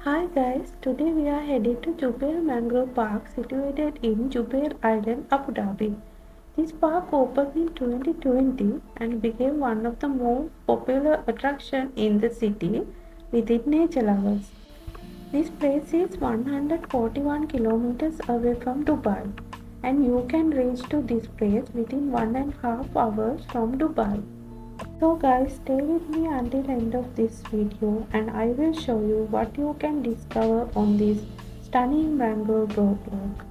Hi guys, today we are headed to Jubail Mangrove Park situated in Jubail Island, Abu Dhabi. This park opened in 2020 and became one of the most popular attractions in the city within nature lovers. This place is 141 kilometers away from Dubai and you can reach to this place within 1.5 hours from Dubai. So guys, stay with me until end of this video and I will show you what you can discover on this stunning mangrove park.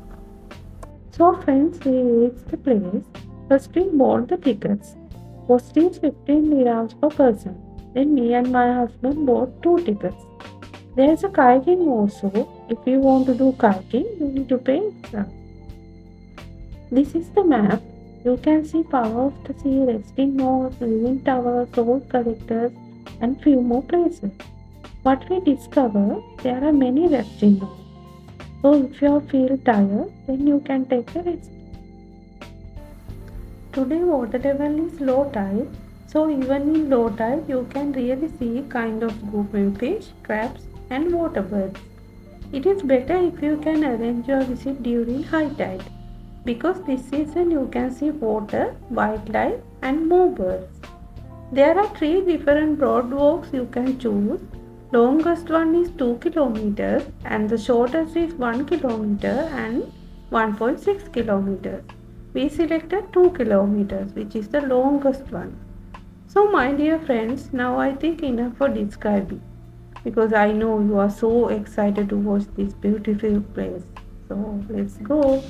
So friends, we reached the place. First we bought the tickets. Cost is 15 dirhams per person. Then me and my husband bought 2 tickets. There is a kayaking also. If you want to do kayaking, you need to pay extra. This is the map. You can see power of the sea, resting nodes, living towers, old collectors, and few more places. What we discover, there are many resting nodes. So if you feel tired, then you can take a rest. Today water level is low tide, so even in low tide you can really see kind of moving fish, crabs, and water birds. It is better if you can arrange your visit during high tide, because this season you can see water, wildlife, and more birds. There are 3 different broad walks you can choose. Longest one is 2 kilometers and the shortest is 1 kilometer and 1.6 kilometers. We selected 2 kilometers, which is the longest one. So my dear friends, now I think enough for describing, because I know you are so excited to watch this beautiful place. So let's go.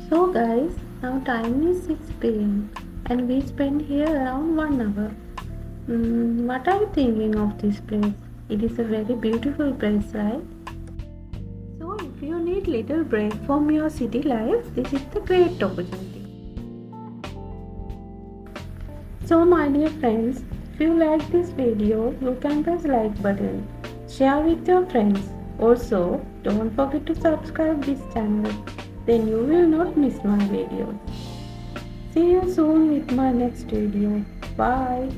So guys, now time is 6 p.m. and we spent here around 1 hour. What are you thinking of this place? It is a very beautiful place, right? So if you need little break from your city life, this is the great opportunity. So my dear friends, if you like this video, you can press like button, share with your friends. Also, don't forget to subscribe this channel. Then you will not miss my videos. See you soon with my next video. Bye.